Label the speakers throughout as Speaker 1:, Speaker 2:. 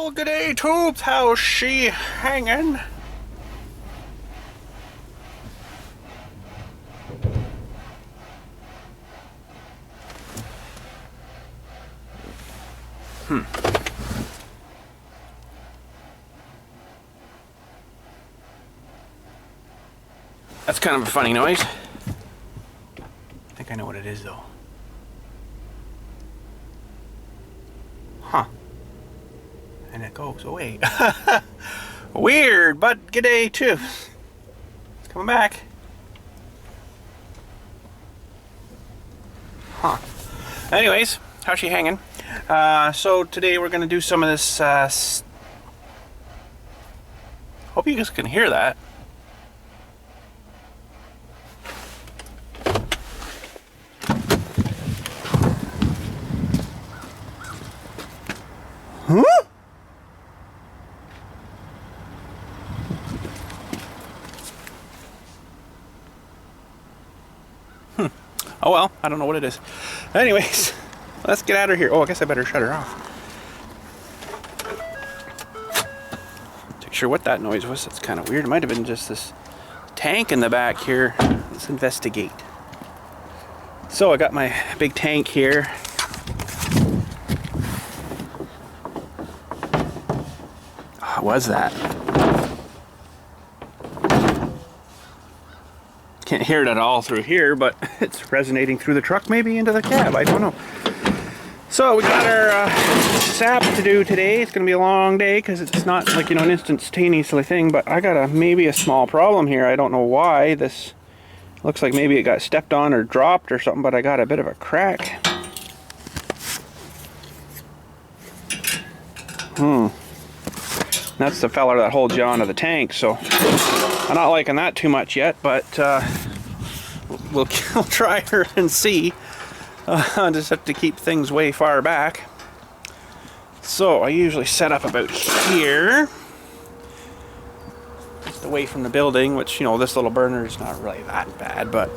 Speaker 1: Well, g'day tubes, how's she hanging? That's kind of a funny noise. I think I know what it is though. Huh. And it goes away. Weird, but g'day too. It's coming back. Huh. Anyways, how's she hanging? So today we're gonna do some of this. Hope you guys can hear that. Huh? Oh well, I don't know what it is. Anyways, let's get out of here. Oh, I guess I better shut her off. Not sure what that noise was. That's kind of weird. It might have been just this tank in the back here. Let's investigate. So I got my big tank here. What was that? Can't hear it at all through here, but it's resonating through the truck, maybe into the cab. I don't know. So we got our sap to do today. It's going to be a long day because it's not like, you know, an instantaneous thing. But I got maybe a small problem here. I don't know why. This looks like maybe it got stepped on or dropped or something. But I got a bit of a crack. That's the fella that holds you onto the tank, so I'm not liking that too much yet, but we'll try her and see. I just have to keep things way far back. So I usually set up about here, just away from the building, which, you know, this little burner is not really that bad, but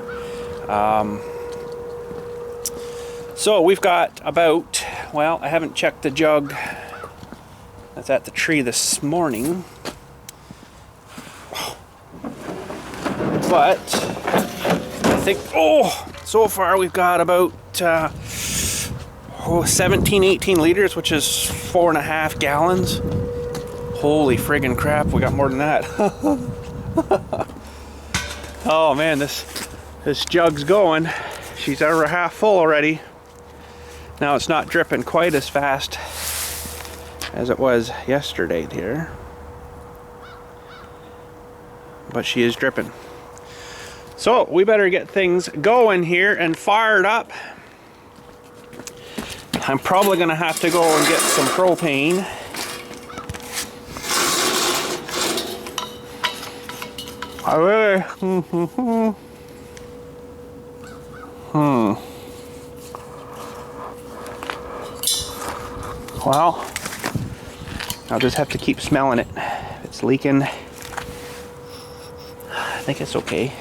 Speaker 1: so we've got about, well, I haven't checked the jug that's at the tree this morning, but I think, so far we've got about 17, 18 liters, which is 4.5 gallons. Holy friggin' crap, we got more than that. Oh man, this jug's going. She's over half full already. Now it's not dripping quite as fast as it was yesterday here, but she is dripping. So we better get things going here and fired up. I'm probably gonna have to go and get some propane. I really well, I'll just have to keep smelling it. If it's leaking, I think it's okay.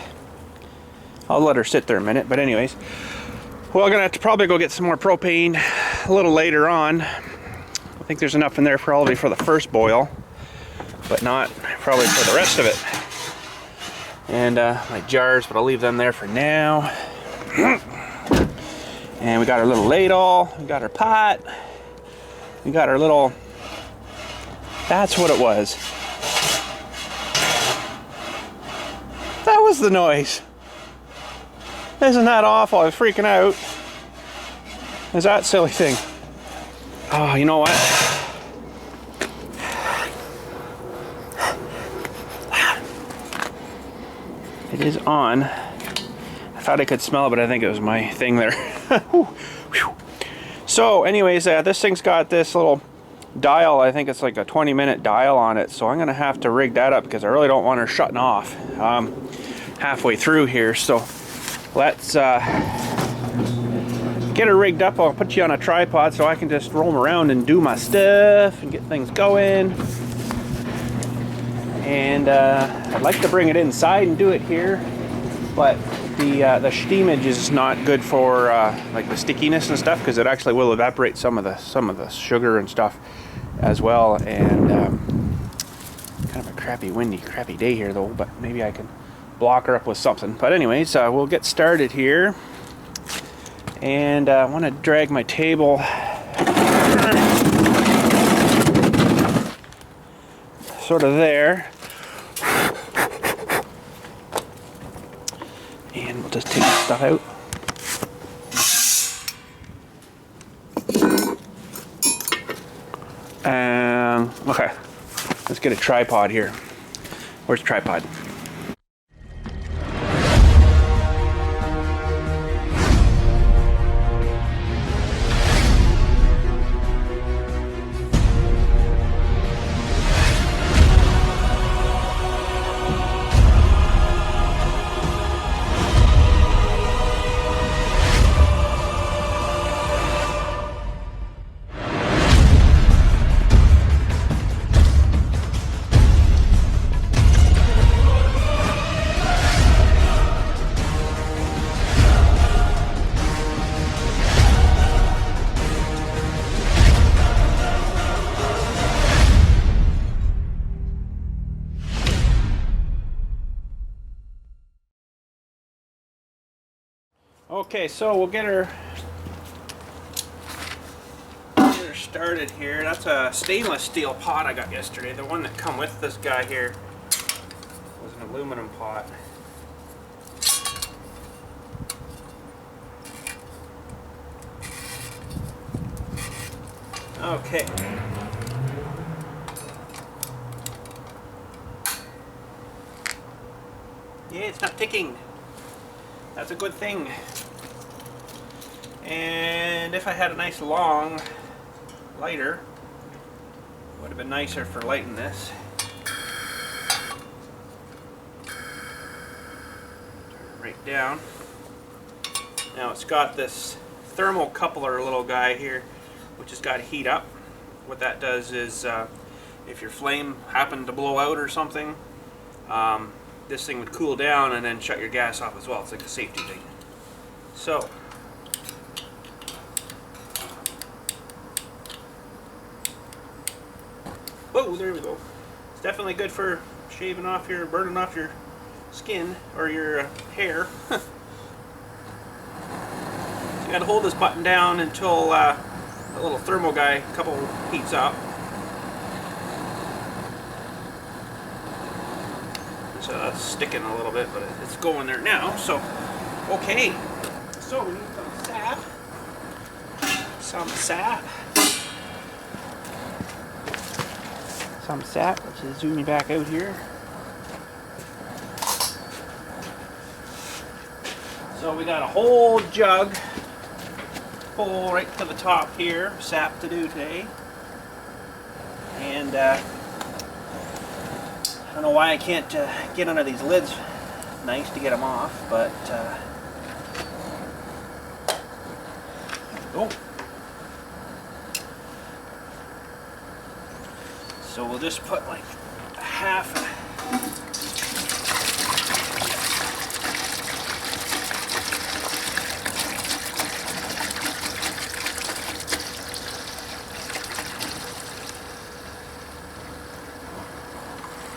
Speaker 1: I'll let her sit there a minute, but anyways. Well, I'm gonna have to probably go get some more propane a little later on. I think there's enough in there probably for the first boil, but not probably for the rest of it. And my jars, but I'll leave them there for now. And we got our little ladle, we got our pot, we got our little, that's what it was. That was the noise. Isn't that awful? I was freaking out. Is that silly thing? Oh, you know what? It is on. I thought I could smell it, but I think it was my thing there. So anyways, this thing's got this little dial. I think it's like a 20-minute dial on it, so I'm gonna have to rig that up because I really don't want her shutting off halfway through here. So let's get her rigged up. I'll put you on a tripod so I can just roam around and do my stuff and get things going. And I'd like to bring it inside and do it here, but the steamage is not good for like the stickiness and stuff, because it actually will evaporate some of the sugar and stuff. as well. And kind of a crappy day here though, but maybe I can block her up with something. But anyways, we'll get started here. And I want to drag my table sort of there. And we'll just take the stuff out. And okay, let's get a tripod here. Where's the tripod? Okay, so we'll get her started here. That's a stainless steel pot I got yesterday. The one that come with this guy here was an aluminum pot. Okay. Yeah, it's not ticking. That's a good thing. And if I had a nice long lighter, it would have been nicer for lighting this. Turn it right down. Now it's got this thermocoupler little guy here, which has got to heat up. What that does is, if your flame happened to blow out or something, this thing would cool down and then shut your gas off as well. It's like a safety thing. So, oh, there we go. It's definitely good for shaving off your, burning off your skin or your hair. So you got to hold this button down until the little thermal guy couple heats up. So that's sticking a little bit, but it's going there now. So, okay. So we need some sap. Some sap. Let's just zoom you back out here. So we got a whole jug full right to the top here, sap to do today. And I don't know why I can't get under these lids nice to get them off, but oh. So we'll just put like a half.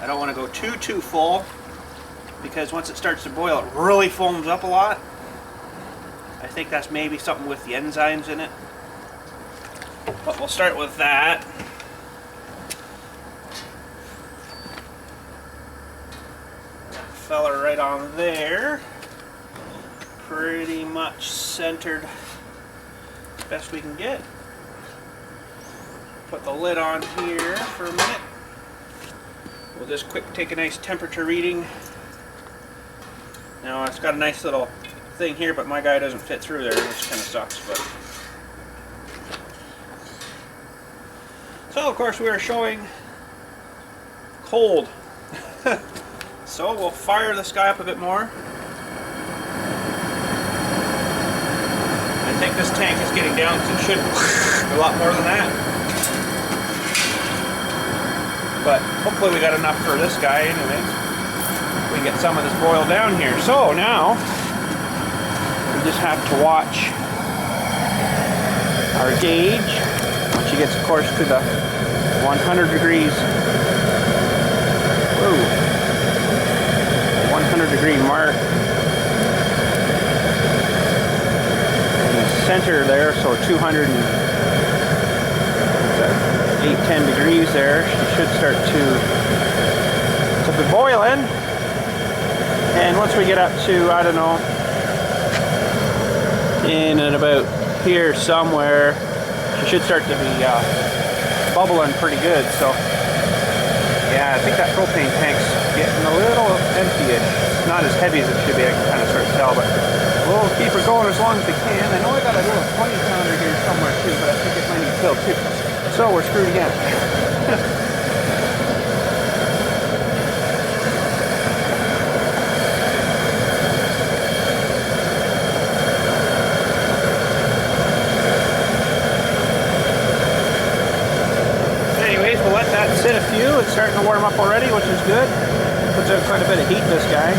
Speaker 1: I don't want to go too full, because once it starts to boil it really foams up a lot. I think that's maybe something with the enzymes in it. But we'll start with that. That fella right on there. Pretty much centered as best we can get. Put the lid on here for a minute. We'll just quick take a nice temperature reading. Now it's got a nice little thing here, but my guy doesn't fit through there, which kind of sucks. But so of course we are showing cold. So we'll fire this guy up a bit more. I think this tank is getting down, so it should a lot more than that. But hopefully we got enough for this guy anyways. We can get some of this boiled down here. So now we just have to watch our gauge. Once she gets, of course, to the 100 degrees. Whoa. 100-degree mark. In the center there, so 208, 10 degrees there. She should start to be boiling. And once we get up to, I don't know, in and about here somewhere, she should start to be bubbling pretty good. So yeah, I think that propane tank's getting a little empty-ish. It's not as heavy as it should be, I can kind of start to tell, but we'll keep her going as long as we can. I know I got a little 20-pounder here somewhere too, but I think it might need filled too. So we're screwed again. Sit a few. It's starting to warm up already, which is good. Puts out quite a bit of heat, this guy.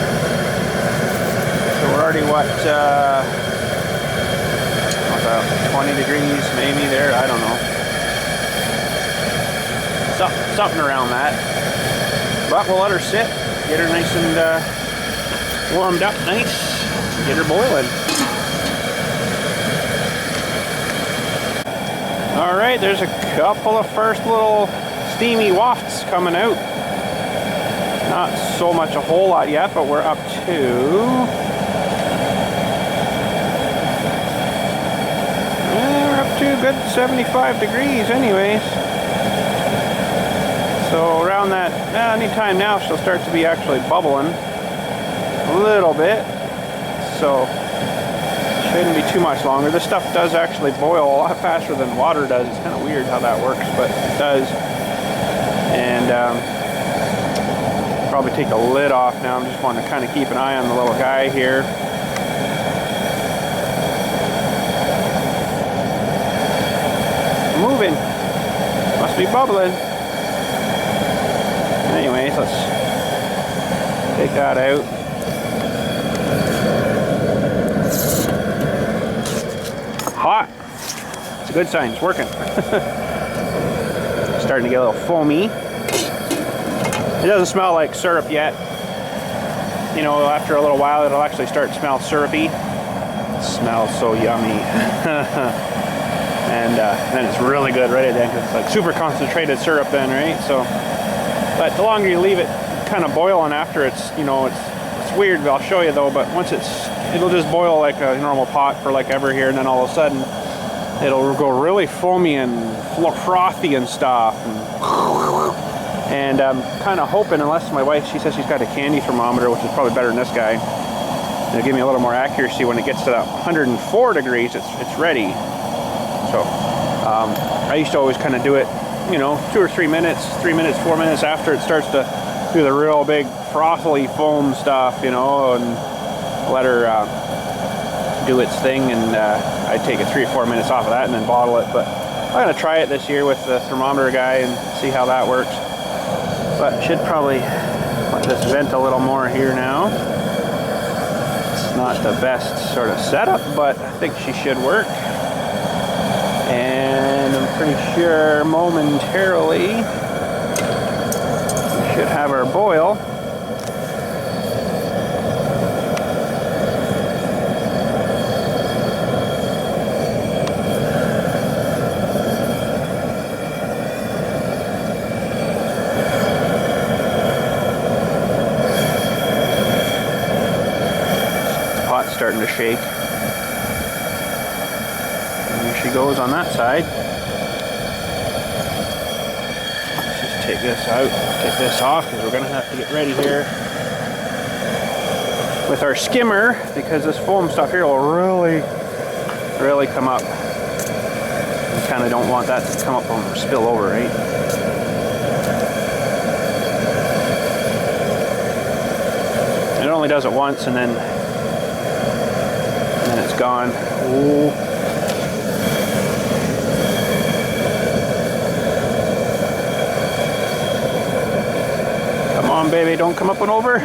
Speaker 1: So we're already, what, about 20 degrees maybe there, I don't know. Something around that. But we'll let her sit, get her nice and warmed up nice, get her boiling. Alright, there's a couple of first little steamy wafts coming out. Not so much a whole lot yet, but we're up to a good 75 degrees anyways. So around that, anytime now she'll start to be actually bubbling a little bit. So shouldn't be too much longer. This stuff does actually boil a lot faster than water does. It's kind of weird how that works, but it does. And probably take the lid off now. I'm just wanting to kind of keep an eye on the little guy here. Moving. Must be bubbling. Anyways, let's take that out. Hot. It's a good sign. It's working. Starting to get a little foamy. It doesn't smell like syrup yet. You know, after a little while it'll actually start to smell syrupy. It smells so yummy. And then it's really good right at the end, 'cause it's like super concentrated syrup then, right? So, but the longer you leave it kind of boiling after it's, you know, it's weird. I'll show you though, but once it'll just boil like a normal pot for like ever here, and then all of a sudden it'll go really foamy and frothy and stuff. And I'm kind of hoping, unless my wife, she says she's got a candy thermometer, which is probably better than this guy, it'll give me a little more accuracy when it gets to that 104 degrees, it's ready. So I used to always kind of do it, you know, 2 or 3 minutes, 3 minutes, 4 minutes after it starts to do the real big frothy foam stuff, you know, and let her do its thing, and I take it 3 or 4 minutes off of that and then bottle it. But I'm going to try it this year with the thermometer guy and see how that works. But should probably let this vent a little more here now. It's not the best sort of setup, but I think she should work. And I'm pretty sure momentarily we should have our boil. Starting to shake. And here she goes on that side. Let's just take this out, take this off, because we're going to have to get ready here with our skimmer, because this foam stuff here will really come up. We kind of don't want that to come up and spill over, right? It only does it once, and then it's gone. Ooh. Come on, baby, don't come up and over.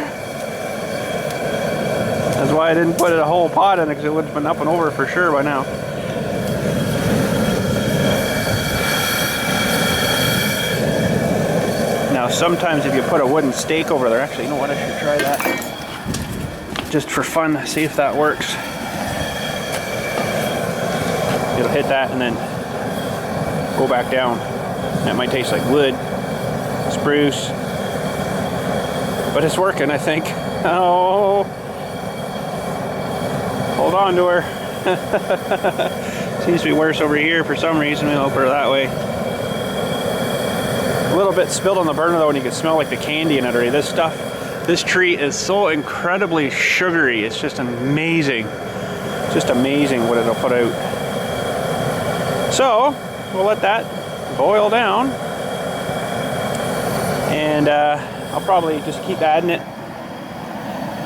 Speaker 1: That's why I didn't put a whole pot in it, because it would have been up and over for sure by now. Now sometimes if you put a wooden stake over there, actually, you know what, I should try that. Just for fun, see if that works. It'll hit that and then go back down. That might taste like wood, spruce, but it's working, I think. Oh, hold on to her. Seems to be worse over here for some reason. We'll put her that way. A little bit spilled on the burner though, and you can smell like the candy in it already. This stuff, this tree is so incredibly sugary. It's just amazing. Just amazing what it'll put out. So we'll let that boil down, and I'll probably just keep adding it.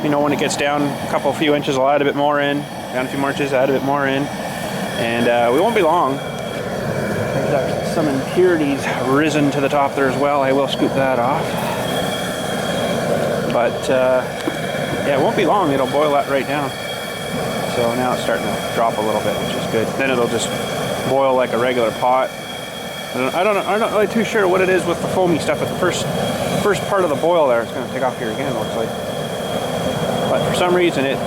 Speaker 1: You know, when it gets down a few inches, I'll add a bit more in. Down a few more inches, add a bit more in, and we won't be long. There's actually some impurities risen to the top there as well. I will scoop that off. But yeah, it won't be long. It'll boil that right down. So now it's starting to drop a little bit, which is good. Then it'll just boil like a regular pot. I'm not really too sure what it is with the foamy stuff, but the first part of the boil there, it's going to take off here again, looks like. But for some reason it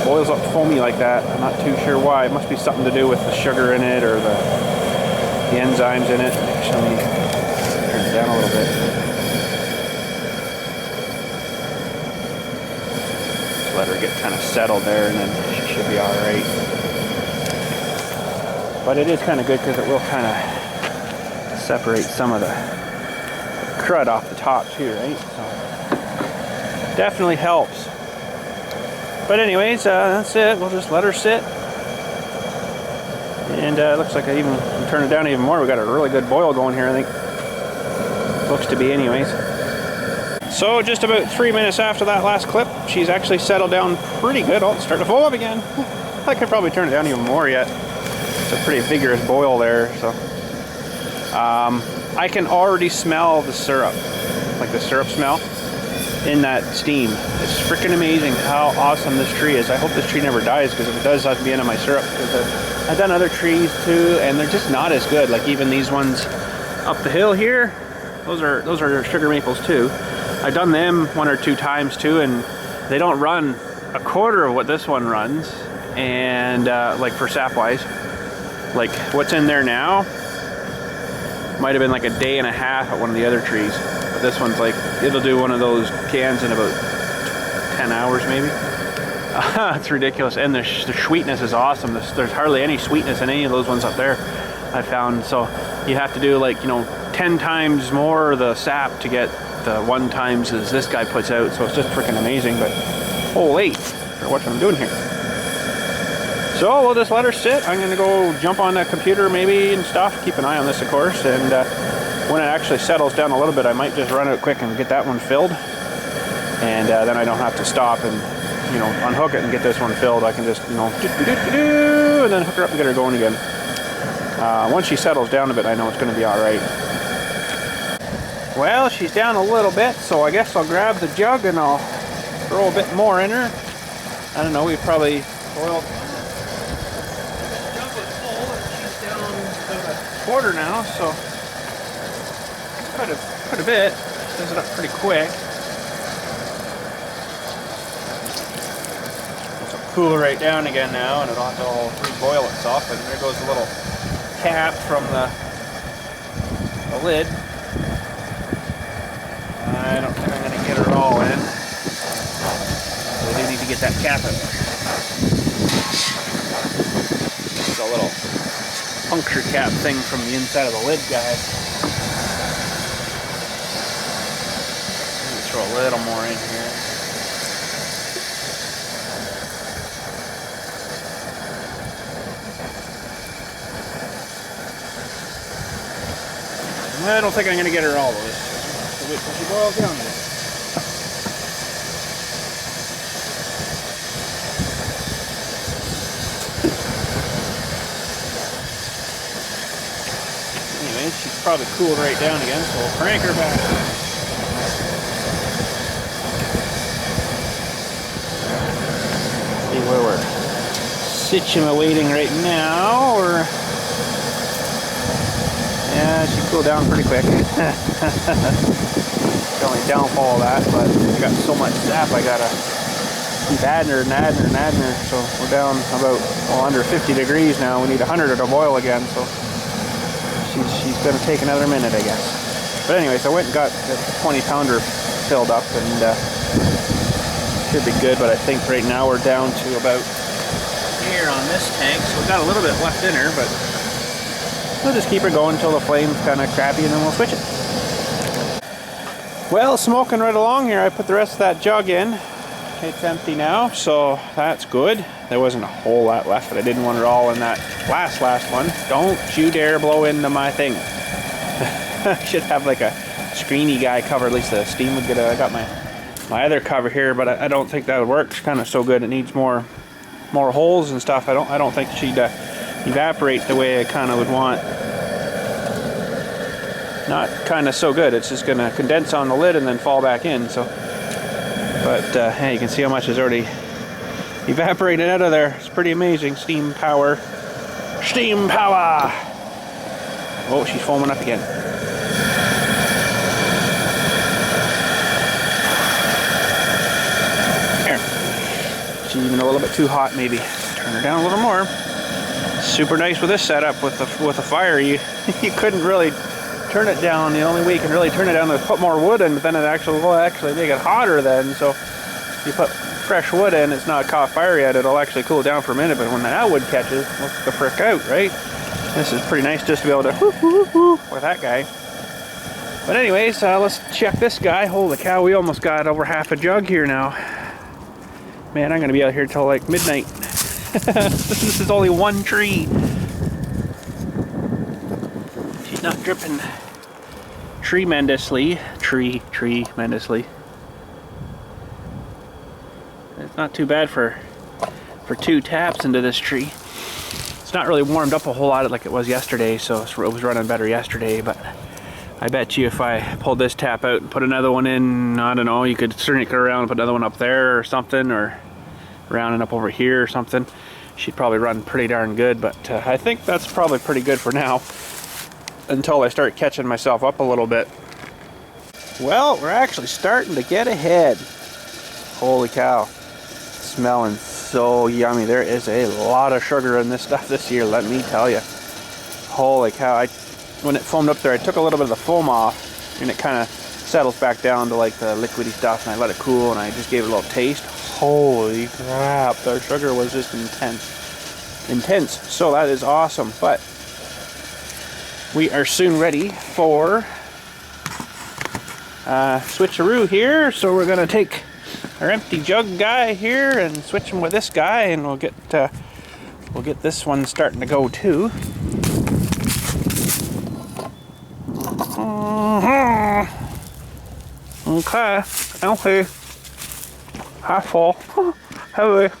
Speaker 1: boils up foamy like that. I'm not too sure why. It must be something to do with the sugar in it or the enzymes in it. Actually, let me turn it down a little bit. Just let her get kind of settled there, and then she should be all right. But it is kind of good because it will kind of separate some of the crud off the top too, right? So definitely helps. But anyways, that's it. We'll just let her sit. And it looks like I even turn it down even more. We got a really good boil going here, I think. Looks to be anyways. So just about 3 minutes after that last clip, she's actually settled down pretty good. Oh, it's starting to foam up again. I could probably turn it down even more yet. It's a pretty vigorous boil there. So I can already smell the syrup, like the syrup smell in that steam. It's freaking amazing how awesome this tree is. I hope this tree never dies, because if it does, I'll have to be into my syrup, because I've done other trees too, and they're just not as good. Like even these ones up the hill here, those are sugar maples too. I've done them 1 or 2 times too, and they don't run a quarter of what this one runs. And like for sap wise, like what's in there now might have been like a day and a half at one of the other trees. But this one's like, it'll do one of those cans in about 10 hours maybe. It's ridiculous. And the sweetness is awesome. There's hardly any sweetness in any of those ones up there, I found. So you have to do like, you know, 10 times more the sap to get the 1 times as this guy puts out. So it's just freaking amazing. But holy, for what I'm doing here. So we'll just let her sit. I'm gonna go jump on that computer maybe and stuff. Keep an eye on this, of course. And when it actually settles down a little bit, I might just run out quick and get that one filled. And then I don't have to stop and, you know, unhook it and get this one filled. I can just, you know, and then hook her up and get her going again. Once she settles down a bit, I know it's gonna be all right. Well, she's down a little bit, so I guess I'll grab the jug and I'll throw a bit more in her. I don't know, we've probably boiled. Quarter now, so quite a bit. Does it up pretty quick. It'll cool right down again now, and it'll have to all reboil itself. And there goes the little cap from the lid. I don't think I'm going to get her all in. So we do need to get that cap in. It's a little puncture cap thing from the inside of the lid guide. Throw a little more in here. I don't think I'm going to get her all the way. So wait till she boils down a bit. She's probably cooled right down again, so we'll crank her back. See where we're situating right now. Yeah, she cooled down pretty quick. The only downfall of that, but I got so much sap I gotta keep adding her and adding her and adding her. So we're down about, well, under 50 degrees now. We need 100 her to boil again, so she's gonna take another minute, I guess. But anyways, I went and got the 20 pounder filled up, and should be good. But I think right now we're down to about here on this tank, so we've got a little bit left in her, but we'll just keep her going until the flame's kind of crappy, and then we'll switch it. Well, smoking right along here. I put the rest of that jug in. It's empty now, so that's good. There wasn't a whole lot left, but I didn't want it all in that last one. Don't you dare blow into my thing. I should have like a screeny guy cover, at least the steam would get out. I got my other cover here, but I don't think that would work. It's kind of so good. It needs more holes and stuff. I don't think she'd evaporate the way I kind of would want. Not kind of so good. It's just gonna condense on the lid and then fall back in. So, but hey, you can see how much is already evaporated out of there. It's pretty amazing. Steam power. Steam power. Oh, she's foaming up again. There. She's even a little bit too hot, maybe. Turn her down a little more. Super nice with this setup with the fire. You couldn't really turn it down. The only way you can really turn it down is put more wood in, but then it will actually make it hotter then. So if you put fresh wood in, it's not caught fire yet. It'll actually cool down for a minute, but when that wood catches, look the frick out, right? This is pretty nice just to be able to whoo with that guy. But anyways, let's check this guy. Holy cow, we almost got over half a jug here now. Man, I'm gonna be out here till like midnight. This is only one tree. She's not dripping tremendously. Tremendously. It's not too bad for 2 taps into this tree. It's not really warmed up a whole lot like it was yesterday, so it was running better yesterday, but I bet you if I pulled this tap out and put another one in, I don't know, you could turn it around and put another one up there or something, or around and up over here or something. She'd probably run pretty darn good, but I think that's probably pretty good for now until I start catching myself up a little bit. Well, we're actually starting to get ahead. Holy cow. Smelling so yummy. There is a lot of sugar in this stuff this year, let me tell you. Holy cow. When it foamed up there, I took a little bit of the foam off, and it kind of settles back down to like the liquidy stuff, and I let it cool, and I just gave it a little taste. Holy crap, the sugar was just intense. So that is awesome. But we are soon ready for switcheroo here. So we're gonna take our empty jug guy here and switch him with this guy, and we'll get this one starting to go too. Okay, okay. Half full. Heavy.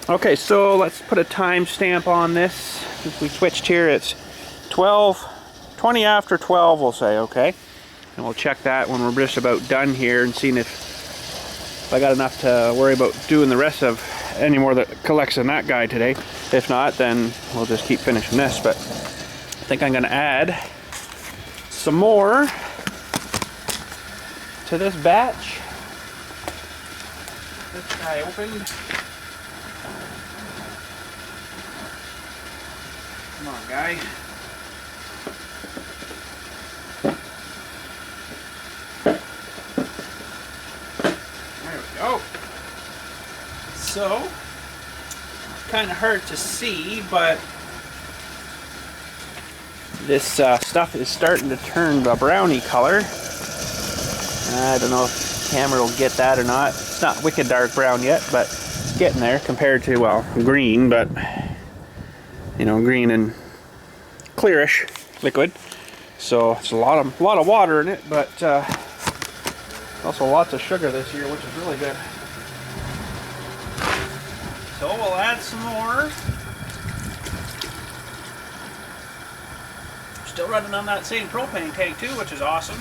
Speaker 1: Okay, so let's put a time stamp on this. Since we switched here, it's 20 after 12, we'll say, okay? And we'll check that when we're just about done here and seeing if I got enough to worry about doing the rest of any more that collects in that guy today. If not, then we'll just keep finishing this. But I think I'm gonna add some more to this batch. This guy opened. Come on, guy. There we go. So, it's kind of hard to see, but this stuff is starting to turn the brownie color. I don't know if the camera will get that or not. It's not wicked dark brown yet, but it's getting there compared to, well, green, but you know, green and clearish liquid. So it's a lot of water in it, but also lots of sugar this year, which is really good. So we'll add some more. Still running on that same propane tank too, which is awesome.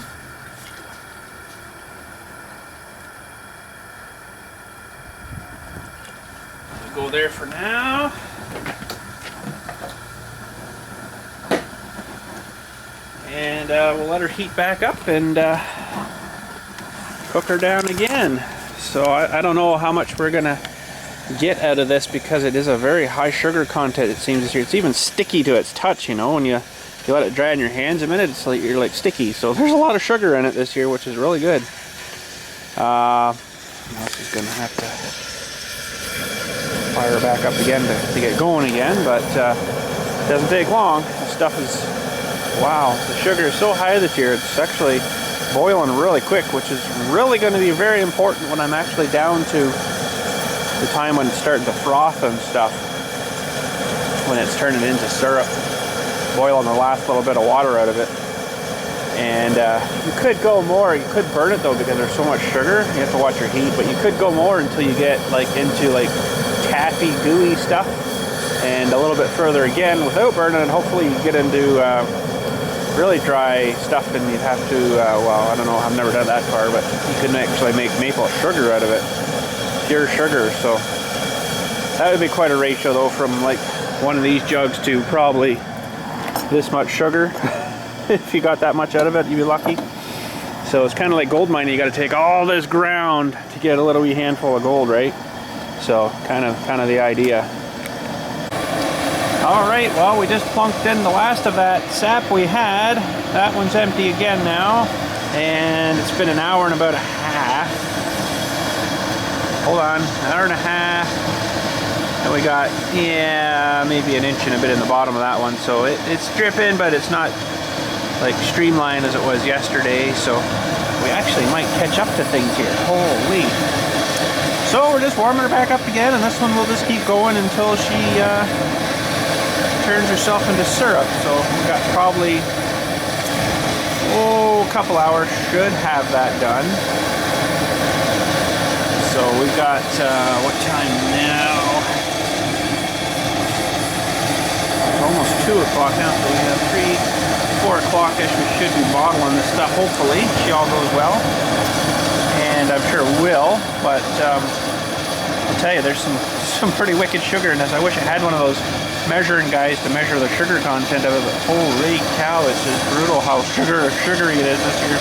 Speaker 1: We'll go there for now. and we'll let her heat back up and cook her down again. So I don't know how much we're gonna get out of this, because it is a very high sugar content, it seems this year. It's even sticky to its touch, you know, when you let it dry in your hands a minute, it's like you're like sticky. So there's a lot of sugar in it this year, which is really good. Now this is gonna have to fire back up again to get going again, but it doesn't take long. The stuff is, wow, the sugar is so high this year, it's actually boiling really quick, which is really going to be very important when I'm actually down to the time when it's starting to froth and stuff, when it's turning into syrup, boiling the last little bit of water out of it. And you could go more, you could burn it though, because there's so much sugar, you have to watch your heat, but you could go more until you get like into like taffy, gooey stuff, and a little bit further again without burning, and hopefully you get into really dry stuff, and you'd have to, well, I don't know, I've never done that far, but you couldn't actually make maple sugar out of it, pure sugar. So that would be quite a ratio though, from like one of these jugs to probably this much sugar. If you got that much out of it, you'd be lucky. So it's kind of like gold mining, you got to take all this ground to get a little wee handful of gold, right? So kind of the idea. Alright, well, we just plunked in the last of that sap we had. That one's empty again now, and it's been an hour and about a half. Hold on, an hour and a half. And we got, yeah, maybe an inch and a bit in the bottom of that one. So it's dripping, but it's not like streamlined as it was yesterday. So we actually might catch up to things here. Holy. So we're just warming her back up again, and this one will just keep going until she turns herself into syrup. So we've got probably, a couple hours, should have that done. So we've got, what time now? It's almost 2 o'clock now, so we have 4 o'clock-ish. We should be bottling this stuff, hopefully, if all goes well. And I'm sure it will, but I'll tell you, there's some pretty wicked sugar in this. I wish I had one of those measuring guys to measure the sugar content of it, but holy cow, it's just brutal how sugary it is this year.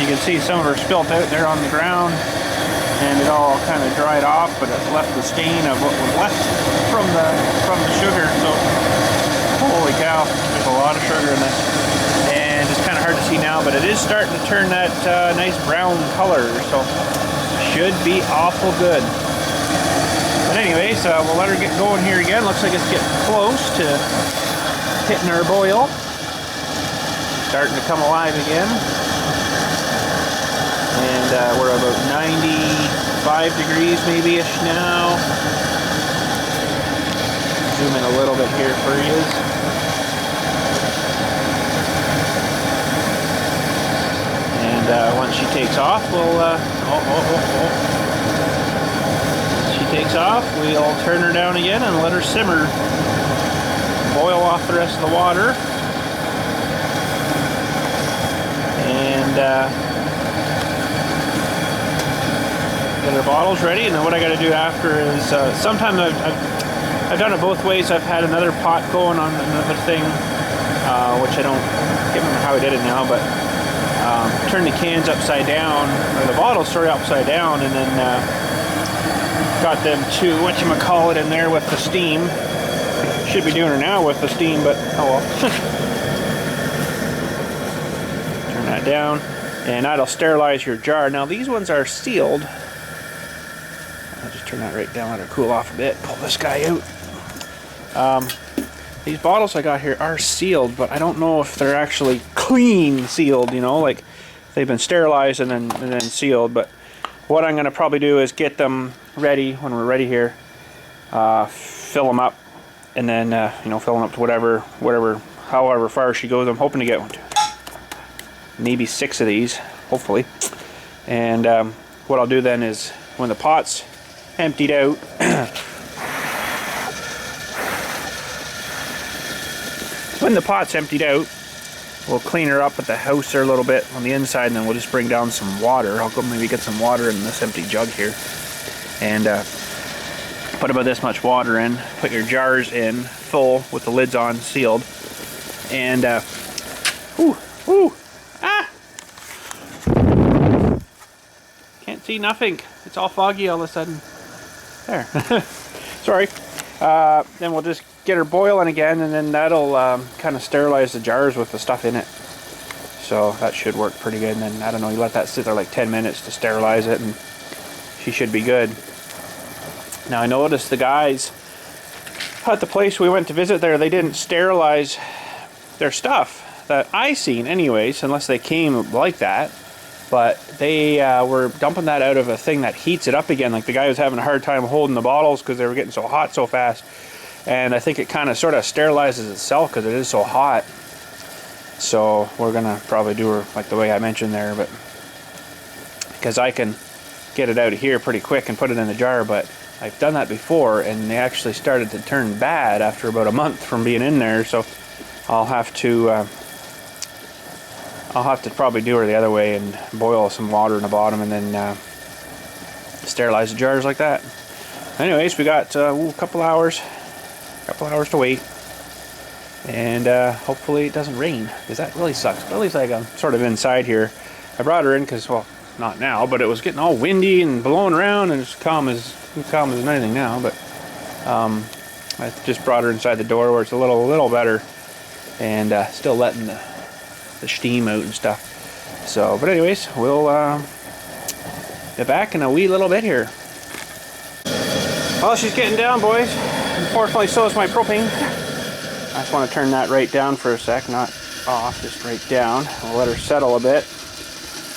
Speaker 1: You can see some of her spilt out there on the ground, and it all kind of dried off, but it left the stain of what was left from the sugar. So holy cow, there's a lot of sugar in this, and it's kind of hard to see now, but it is starting to turn that nice brown color, so should be awful good. But anyways, we'll let her get going here again. Looks like it's getting close to hitting our boil. Starting to come alive again. And we're about 95 degrees maybe-ish now. Zoom in a little bit here for you. And once she takes off, we'll... takes off, we'll turn her down again and let her simmer, boil off the rest of the water, and get our bottles ready. And then what I got to do after is, sometimes I've done it both ways. I've had another pot going on another thing, which I can't remember how I did it now, but turn the cans upside down, or the bottles, sorry, upside down, and then got them to whatchamacallit in there with the steam. Should be doing her now with the steam, but oh well. Turn that down, and that'll sterilize your jar. Now these ones are sealed. I'll just turn that right down, let her cool off a bit. Pull this guy out. These bottles I got here are sealed, but I don't know if they're actually clean sealed, you know, like they've been sterilized and then sealed. But what I'm going to probably do is get them ready when we're ready here, fill them up, and then you know, fill them up to however far she goes. I'm hoping to get maybe 6 of these, hopefully. And what I'll do then is, when the pot's emptied out, we'll clean her up with the houser a little bit on the inside, and then we'll just bring down some water. I'll go maybe get some water in this empty jug here, and put about this much water in. Put your jars in full with the lids on, sealed, and Ooh, ooh, ah! Can't see nothing. It's all foggy all of a sudden. There. Sorry. Then we'll just get her boiling again, and then that'll kind of sterilize the jars with the stuff in it. So that should work pretty good. And then, I don't know, you let that sit there like 10 minutes to sterilize it, and she should be good. Now, I noticed the guys at the place we went to visit there, they didn't sterilize their stuff that I seen anyways, unless they came like that. But they were dumping that out of a thing that heats it up again. Like the guy was having a hard time holding the bottles because they were getting so hot so fast. And I think it kind of sort of sterilizes itself because it is so hot. So we're going to probably do her like the way I mentioned there. But because I can get it out of here pretty quick and put it in the jar. But I've done that before, and they actually started to turn bad after about a month from being in there. So I'll have to probably do her the other way and boil some water in the bottom and then sterilize the jars like that. Anyways, we got a couple hours to wait, and hopefully it doesn't rain, because that really sucks. But at least I'm sort of inside here. I brought her in because, well, not now, but it was getting all windy and blowing around, and it's calm as anything now. But I just brought her inside the door where it's a little better, and still letting the steam out and stuff. So, but anyways, we'll get back in a wee little bit here. Well, she's getting down, boys. Unfortunately, so is my propane. I just want to turn that right down for a sec, not off, just right down. We'll let her settle a bit.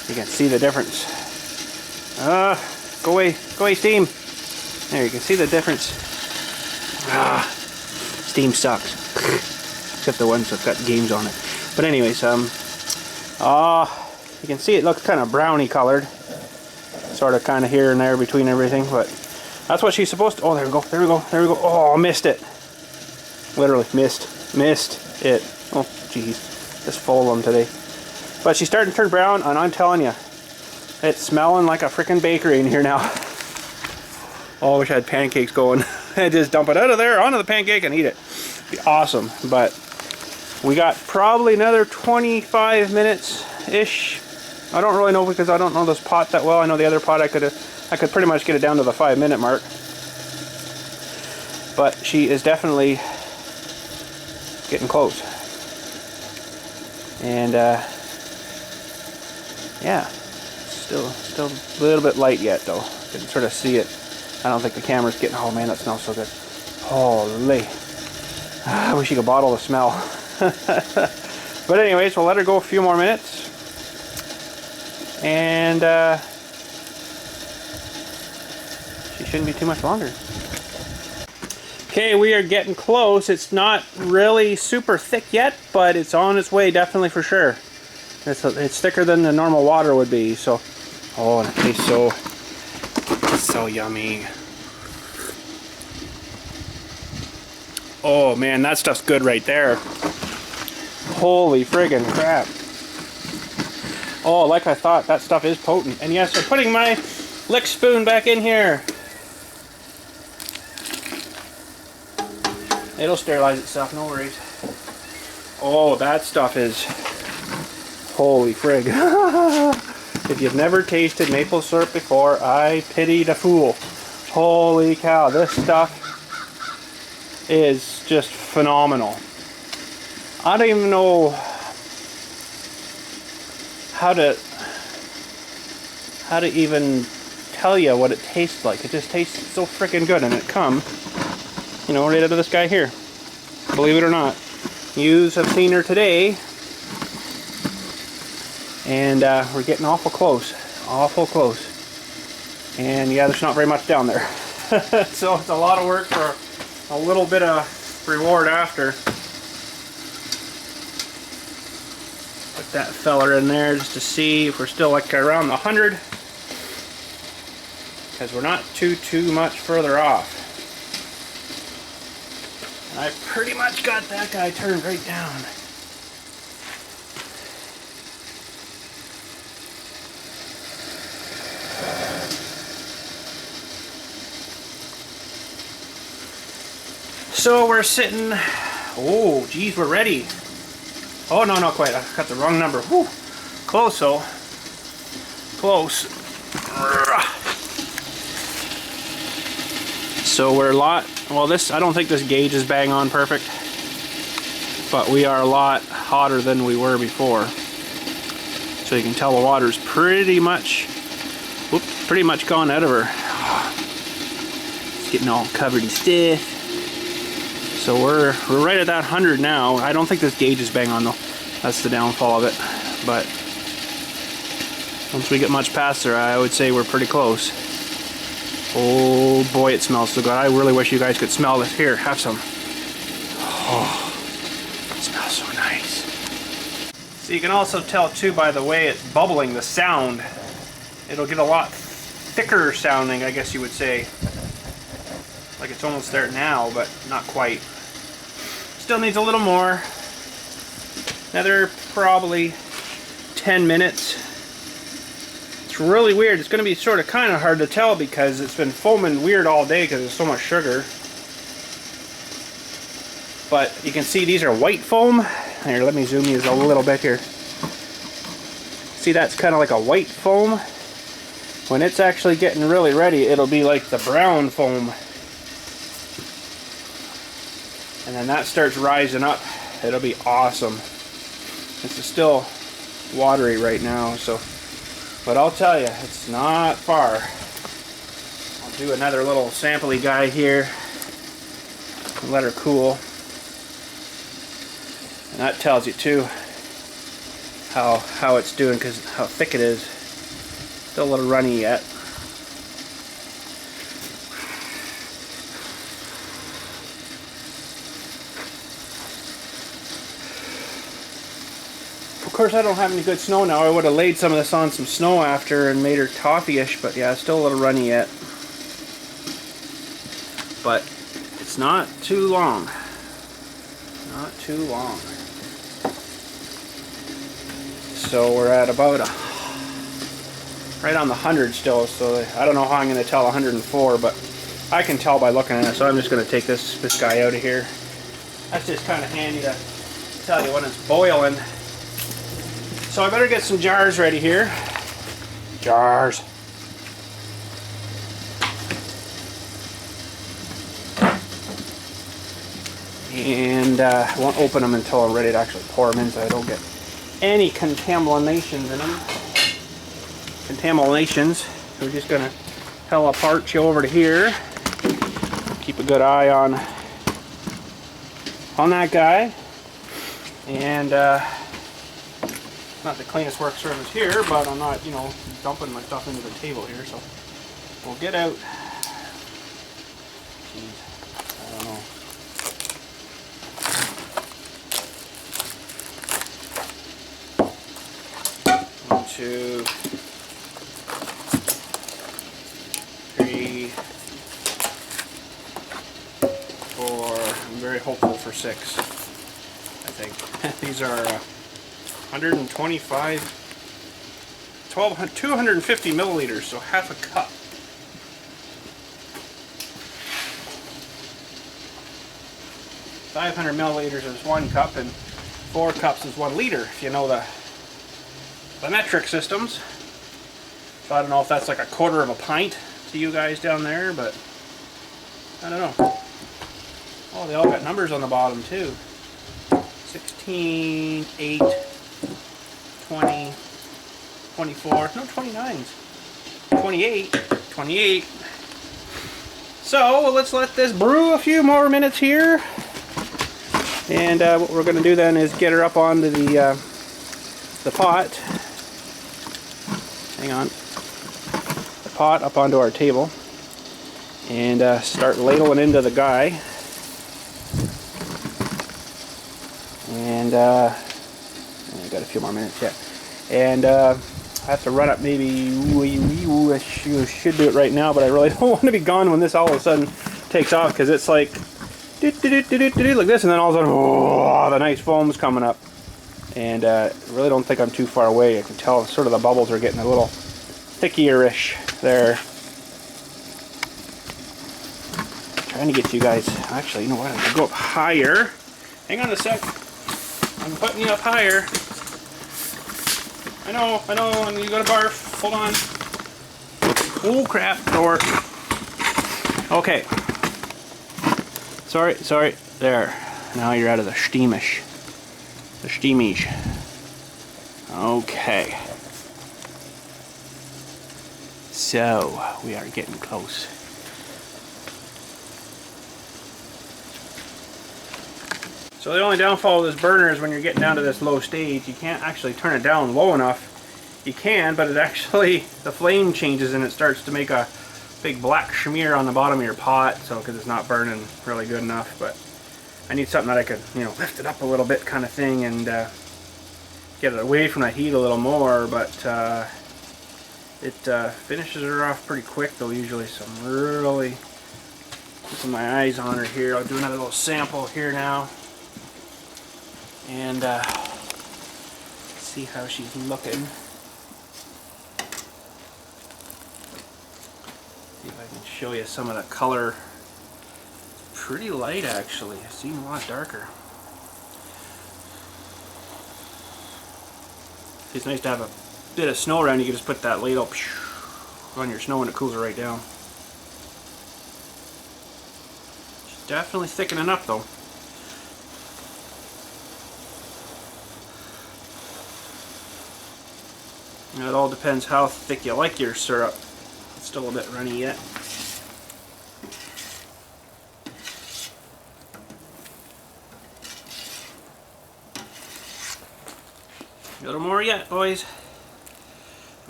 Speaker 1: You can see the difference. Go away, steam. There, you can see the difference. Steam sucks. Except the ones that got games on it. But anyways, you can see it looks kind of browny colored. Sort of kind of here and there between everything, but that's what she's supposed to. Oh, there we go. Oh, missed it. Literally missed it. Oh, jeez. Just full of them today. But she's starting to turn brown, and I'm telling you, it's smelling like a freaking bakery in here now. Oh, I wish I had pancakes going. I just dump it out of there onto the pancake and eat it. It'd be awesome. But we got probably another 25 minutes-ish. I don't really know because I don't know this pot that well. I know the other pot I could pretty much get it down to the 5-minute mark. But she is definitely getting close. And yeah, still a little bit light yet though. You can sort of see it. I don't think the camera's getting. Oh man, that smells so good. Holy! I wish you could bottle the smell. But anyways, we'll let her go a few more minutes, and she shouldn't be too much longer. Okay, we are getting close. It's not really super thick yet, but it's on its way, definitely for sure. It's thicker than the normal water would be. So, oh, and it tastes so yummy. Oh man, that stuff's good right there. Holy friggin' crap. Oh, like I thought, that stuff is potent. And yes, I'm putting my lick spoon back in here. It'll sterilize itself, no worries. Oh, that stuff is... Holy frig. If you've never tasted maple syrup before, I pity the fool. Holy cow, this stuff is just phenomenal. I don't even know how to even tell you what it tastes like. It just tastes so freaking good, and it comes, you know, right out of this guy here. Believe it or not. Yous have seen her today, and we're getting awful close. And yeah, there's not very much down there. So it's a lot of work for a little bit of reward after. Put that feller in there just to see if we're still like around the 100, because we're not too much further off. And I pretty much got that guy turned right down. So we're sitting, oh geez, we're ready. Oh, no, not quite. I cut the wrong number. Whew. Close, though. Close. So we're a lot, well, this, I don't think this gauge is bang on perfect, but we are a lot hotter than we were before. So you can tell the water's pretty much, whoops, pretty much gone out of her. It's getting all covered in stuff. So we're right at that 100 now. I don't think this gauge is bang on though. That's the downfall of it. But once we get much past there, I would say we're pretty close. Oh boy, it smells so good. I really wish you guys could smell this. Here, have some. Oh, it smells so nice. So you can also tell too by the way it's bubbling, the sound. It'll get a lot thicker sounding, I guess you would say. Like it's almost there now, but not quite. Still needs a little more. Another probably 10 minutes. It's really weird. It's going to be sort of kind of hard to tell because it's been foaming weird all day because there's so much sugar. But you can see these are white foam. Here, let me zoom you a little bit here. See, that's kind of like a white foam. When it's actually getting really ready, it'll be like the brown foam. And then that starts rising up. It'll be awesome. This is still watery right now, so. But I'll tell you, it's not far. I'll do another little sampley guy here. And let her cool. And that tells you too how it's doing, because how thick it is. Still a little runny yet. Of course, I don't have any good snow now. I would have laid some of this on some snow after and made her toffee-ish, but yeah, it's still a little runny yet. But it's not too long. Not too long. So we're at about right on the 100 still, so I don't know how I'm going to tell 104, but I can tell by looking at it, so I'm just going to take this guy out of here. That's just kind of handy to tell you when it's boiling. So I better get some jars ready here. Jars. And I won't open them until I'm ready to actually pour them in so I don't get any contaminations in them. Contaminations. We're just going to hella part you over to here. Keep a good eye on that guy. And not the cleanest work surface here, but I'm not, you know, dumping my stuff into the table here, so we'll get out. Jeez, I don't know. 1, 2, 3, 4. I'm very hopeful for 6. I think these are 125, 250 milliliters, so half a cup. .500 milliliters is 1 cup, and 4 cups is 1 liter, if you know the metric systems. So I don't know if that's like a quarter of a pint to you guys down there, but I don't know. Oh, they all got numbers on the bottom too. 16, 8, 20, 24, no, 29s, 28, 28. So let's let this brew a few more minutes here. And what we're going to do then is get her up onto the pot. Hang on. The pot up onto our table. And start ladling into the guy. And I got a few more minutes yet. And I have to run up maybe, I should do it right now, but I really don't want to be gone when this all of a sudden takes off, because it's like like this, and then all of a sudden, oh, the nice foam's coming up. And I really don't think I'm too far away. I can tell sort of the bubbles are getting a little thickier-ish there. Trying to get you guys, actually, you know what, I can go up higher. Hang on a sec. I'm putting you up higher. I know, and you gotta barf. Hold on. Oh crap, door. Okay. Sorry. There. Now you're out of the steamish. The steamish. Okay. So, we are getting close. So the only downfall of this burner is when you're getting down to this low stage, you can't actually turn it down low enough. You can, but it actually, the flame changes and it starts to make a big black smear on the bottom of your pot, so because it's not burning really good enough. But I need something that I could, you know, lift it up a little bit kind of thing and get it away from the heat a little more, but it finishes her off pretty quick though usually, so I'm really keeping my eyes on her here. I'll do another little sample here now and see how she's looking. See if I can show you some of the color. Pretty light actually. It seems a lot darker. It's nice to have a bit of snow around. You can just put that ladle on your snow and it cools it right down. She's definitely thickening up though. Now it all depends how thick you like your syrup. It's still a bit runny yet. A little more yet, boys.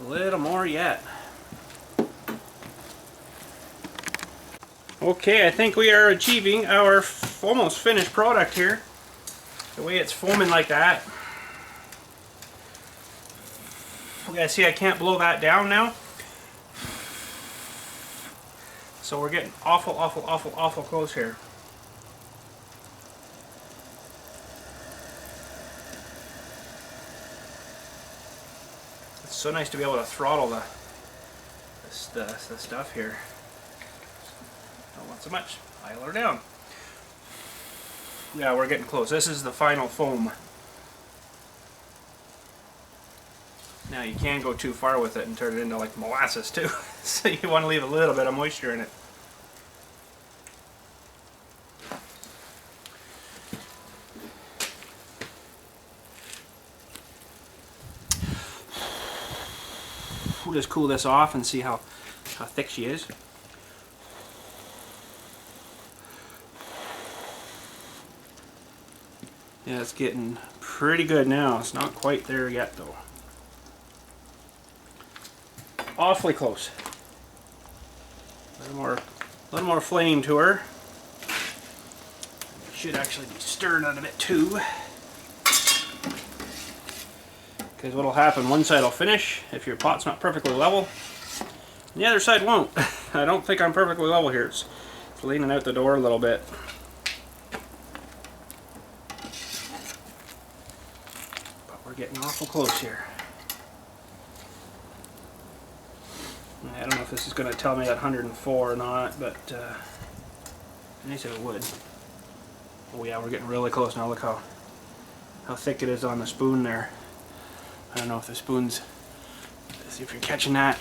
Speaker 1: A little more yet. Okay, I think we are achieving our almost finished product here. The way it's foaming like that. You guys see I can't blow that down now. So we're getting awful close here. It's so nice to be able to throttle the stuff here. Don't want so much. Dial her down. Yeah, we're getting close. This is the final foam. Now you can go too far with it and turn it into like molasses too. So you want to leave a little bit of moisture in it. We'll just cool this off and see how thick she is. Yeah, it's getting pretty good now. It's not quite there yet though. Awfully close. A little more flame to her. Should actually be stirring it a bit too. Because what'll happen, one side will finish if your pot's not perfectly level, and the other side won't. I don't think I'm perfectly level here. It's leaning out the door a little bit. But we're getting awful close here. I don't know if this is going to tell me that 104 or not, but nice if it would. Oh yeah, we're getting really close now. Look how thick it is on the spoon there. I don't know if the spoon's, see if you're catching that.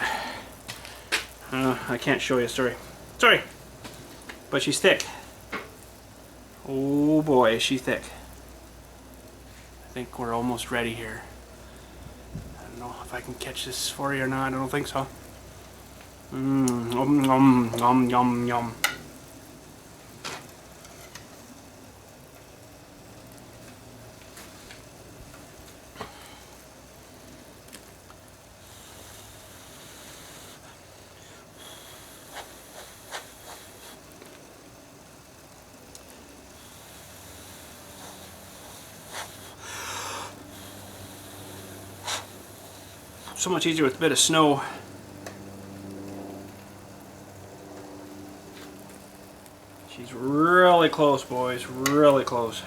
Speaker 1: I can't show you, sorry. But she's thick. Oh boy, is she thick. I think we're almost ready here. I don't know if I can catch this for you or not, I don't think so. Yum. So much easier with a bit of snow. She's really close, boys, really close.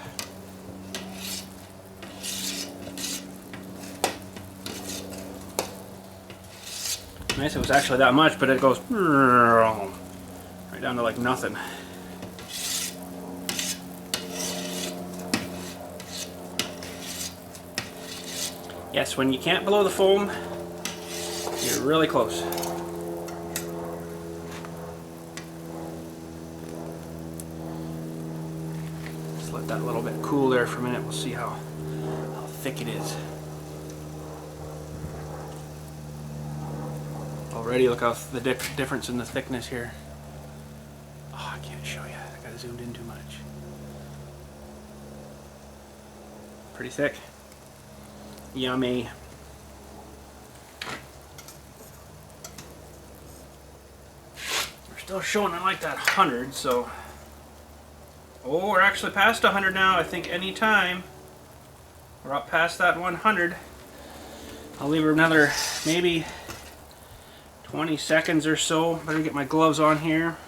Speaker 1: Nice it was actually that much, but it goes right down to like nothing. Yes, when you can't blow the foam, you're really close. Just let that a little bit cool there for a minute. We'll see how thick it is. Already look how the difference in the thickness here. Oh, I can't show you. I got zoomed in too much. Pretty thick. Yummy. We're still showing it like that 100, so. Oh, we're actually past 100 now. I think any time we're up past that 100. I'll leave her another maybe 20 seconds or so. Better get my gloves on here.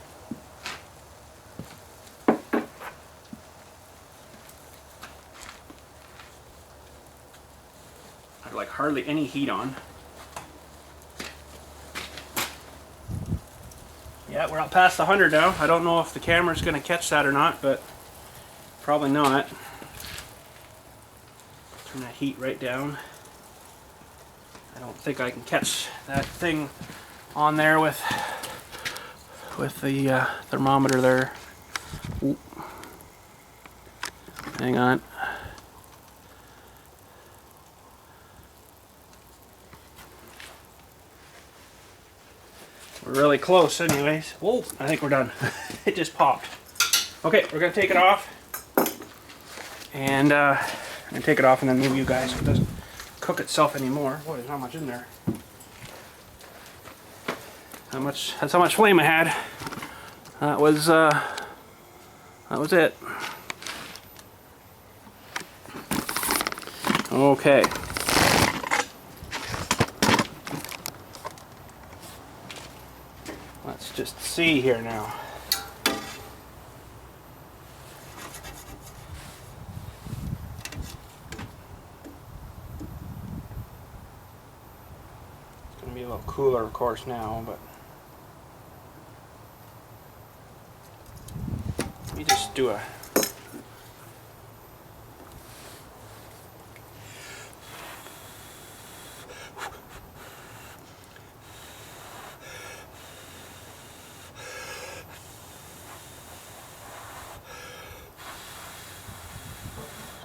Speaker 1: I'd like hardly any heat on. Yeah, we're up past 100 now. I don't know if the camera's going to catch that or not, but probably not. Turn that heat right down. I don't think I can catch that thing on there with the thermometer there. Ooh. Hang on. We're really close anyways. Whoa, I think we're done. It just popped. Okay, we're gonna take it off. And I'm gonna take it off and then move you guys so it doesn't cook itself anymore. Boy, there's not much in there. That's how much flame I had. That was it. Okay. Let's just see here now. It's going to be a little cooler, of course, now, but let me just do a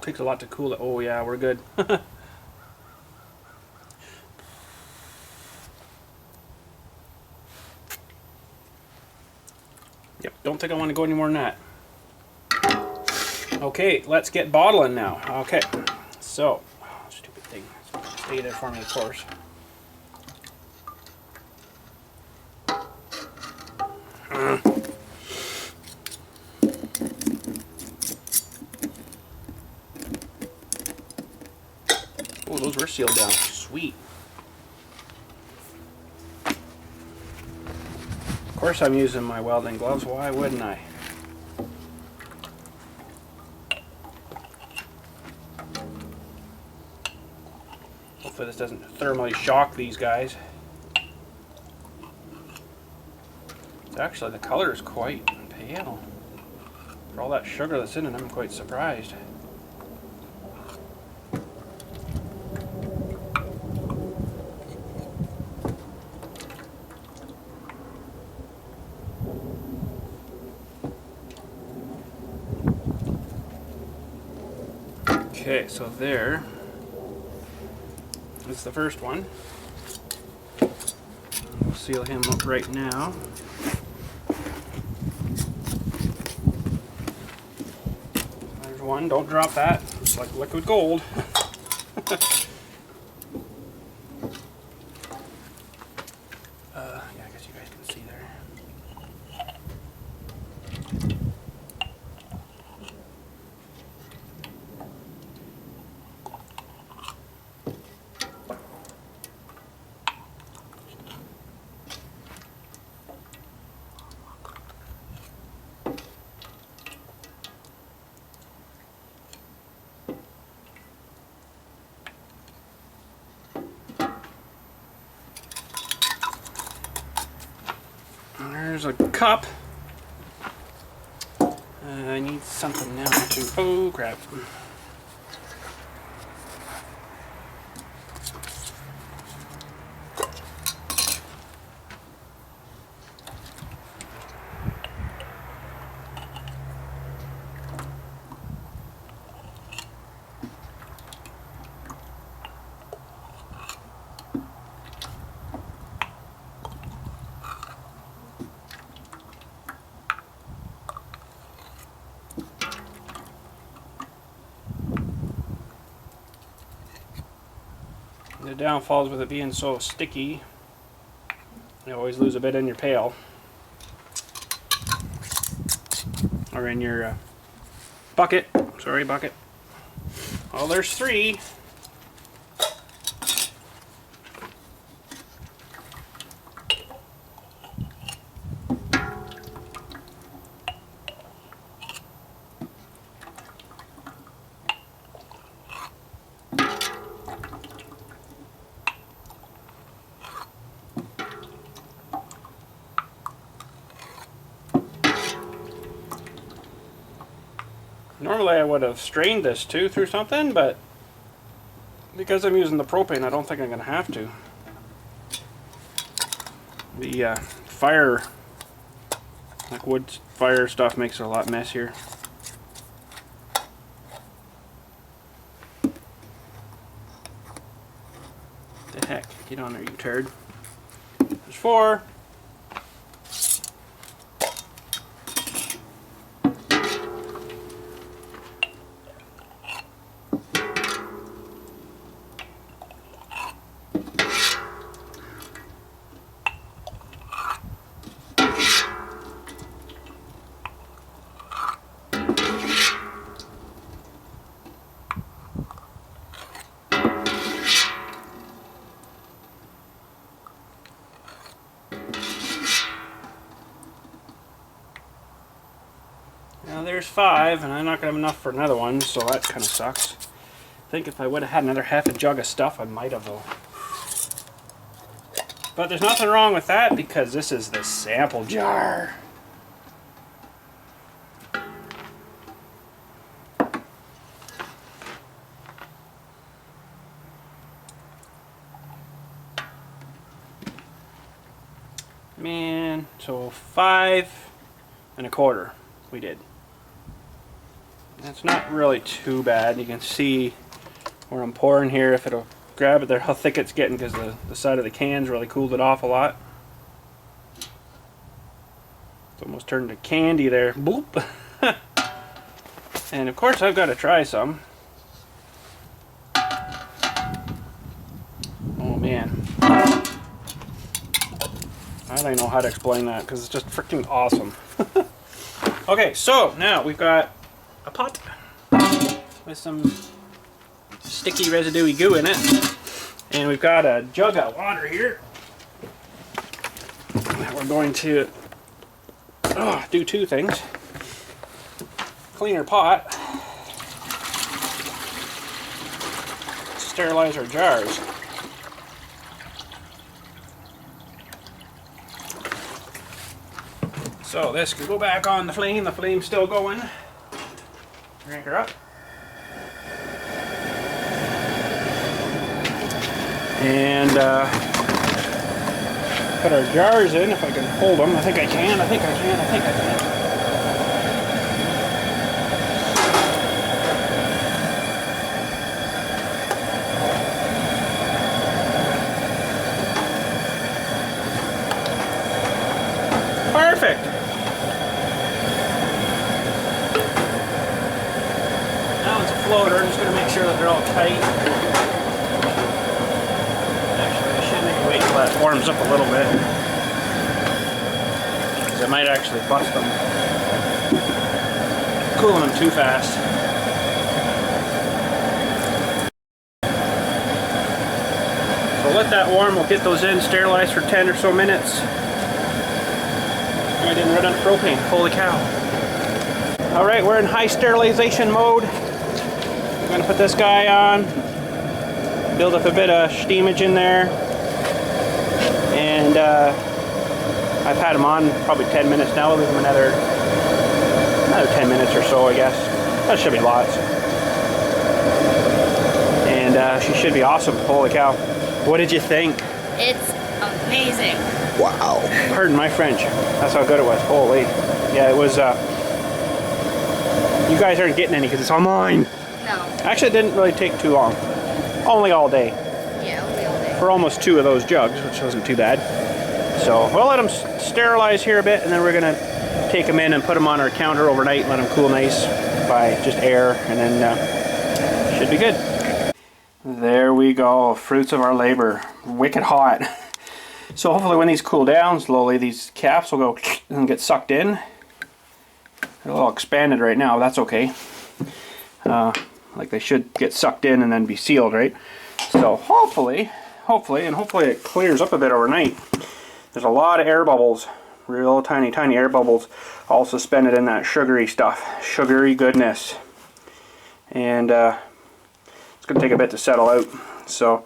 Speaker 1: takes a lot to cool it. Oh yeah, we're good. Yep, don't think I want to go any more than that. Okay, let's get bottling now. Okay, so, oh, stupid thing. Stay there for me, of course. Oh, those were sealed down. Sweet. Of course I'm using my welding gloves. Why wouldn't I? Hopefully this doesn't thermally shock these guys. Actually, the color is quite pale. For all that sugar that's in it, I'm quite surprised. Okay, so there is the first one. We'll seal him up right now. There's one, don't drop that. It's like liquid gold. Yeah, I guess you guys can see there. There's a cup. I need something now to... Oh, crap. The downfalls with it being so sticky, you always lose a bit in your pail. Or in your bucket. Sorry, bucket. Well, there's 3. Normally I would have strained this too through something, but because I'm using the propane, I don't think I'm going to have to. The fire, like wood fire stuff, makes it a lot messier. The heck? Get on there, you turd. There's 4. Now there's 5, and I'm not going to have enough for another one, so that kind of sucks. I think if I would have had another half a jug of stuff, I might have though. But there's nothing wrong with that because this is the sample jar. Man, so 5 1/4 we did. That's not really too bad. You can see where I'm pouring here, if it'll grab it there, how thick it's getting, because the side of the can's really cooled it off a lot. It's almost turned to candy there. Boop. And of course I've got to try some. Oh man. I don't know how to explain that because it's just freaking awesome. Okay, so now we've got a pot with some sticky residue-y goo in it, and we've got a jug of water here that we're going to do 2 things. Clean our pot, sterilize our jars. So this can go back on the flame's still going. Crank her up. And put our jars in, if I can hold them. I think I can. Perfect. Now it's a floater. I'm just going to make sure that they're all tight. Actually, I should maybe wait until that warms up a little bit, because I might actually bust them. Cooling them too fast. So let that warm. We'll get those in, sterilize for 10 or so minutes. I didn't run out of propane. Holy cow. Alright, we're in high sterilization mode. I'm going to put this guy on. Build up a bit of steamage in there. And I've had him on probably 10 minutes now. I'll leave him another 10 minutes or so, I guess. That should be lots. And she should be awesome. Holy cow. What did you think?
Speaker 2: It's amazing.
Speaker 1: Wow. Pardon my French. That's how good it was. Holy. Yeah, it was, you guys aren't getting any because it's all mine.
Speaker 2: No.
Speaker 1: Actually, it didn't really take too long. Only all day.
Speaker 2: Yeah, only all day.
Speaker 1: For almost 2 of those jugs, which wasn't too bad. So, we'll let them sterilize here a bit, and then we're going to take them in and put them on our counter overnight and let them cool nice by just air, and then should be good. There we go, fruits of our labor. Wicked hot. So hopefully when these cool down slowly, these caps will go and get sucked in. They're a little expanded right now, that's okay. Like they should get sucked in and then be sealed, right? So hopefully it clears up a bit overnight. There's a lot of air bubbles, real tiny air bubbles, all suspended in that sugary stuff, sugary goodness. And it's going to take a bit to settle out. So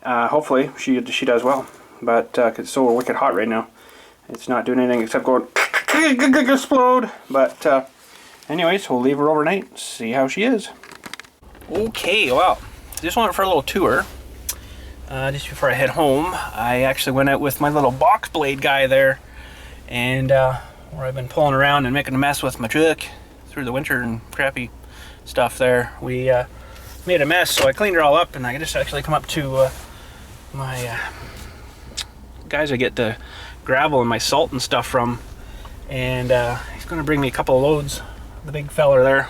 Speaker 1: hopefully she does well. But cause it's so wicked hot right now, it's not doing anything except going explode. But anyways, we'll leave her overnight, see how she is. Okay, well, just went for a little tour. Just before I head home, I actually went out with my little box blade guy there, and where I've been pulling around and making a mess with my truck through the winter and crappy stuff there. We made a mess, so I cleaned her all up, and I just actually come up to my guys I get the gravel and my salt and stuff from, and he's going to bring me a couple of loads. The big feller there,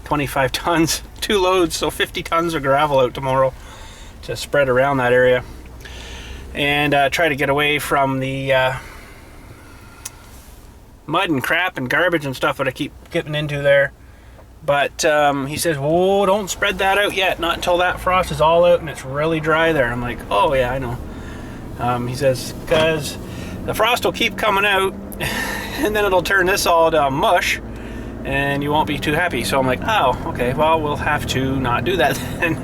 Speaker 1: 25 tons, 2 loads, so 50 tons of gravel out tomorrow to spread around that area, and try to get away from the mud and crap and garbage and stuff that I keep getting into there. But he says, whoa, don't spread that out yet, not until that frost is all out and it's really dry there. I'm like, oh yeah, I know. He says, because the frost will keep coming out and then it'll turn this all to mush and you won't be too happy. So I'm like, oh, okay, well, we'll have to not do that then.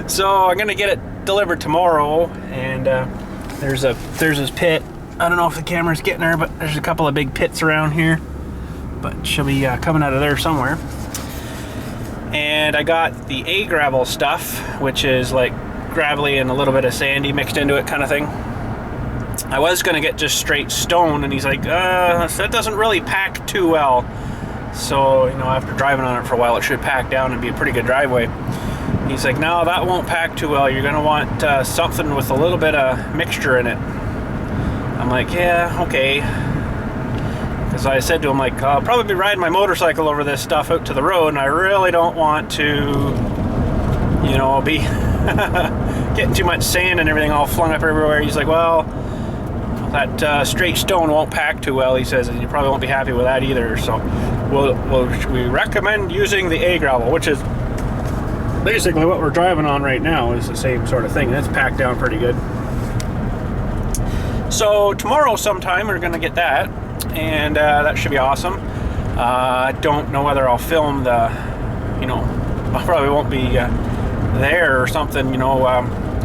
Speaker 1: So I'm gonna get it delivered tomorrow, and there's this pit. I don't know if the camera's getting her, but there's a couple of big pits around here, but she'll be coming out of there somewhere. And I got the A gravel stuff, which is like gravelly and a little bit of sandy mixed into it kind of thing. I was gonna get just straight stone, and he's like, that doesn't really pack too well. So, you know, after driving on it for a while, it should pack down and be a pretty good driveway. He's like, no, that won't pack too well. You're gonna want something with a little bit of mixture in it. I'm like, yeah, okay. Because I said to him, like, I'll probably be riding my motorcycle over this stuff out to the road, and I really don't want to, you know, be getting too much sand and everything all flung up everywhere. He's like, well, that straight stone won't pack too well, he says, and you probably won't be happy with that either. So we recommend using the A gravel, which is basically what we're driving on right now, is the same sort of thing. It's packed down pretty good. So tomorrow sometime we're gonna get that, and that should be awesome. I don't know whether I'll film the, you know, I probably won't be there or something, you know,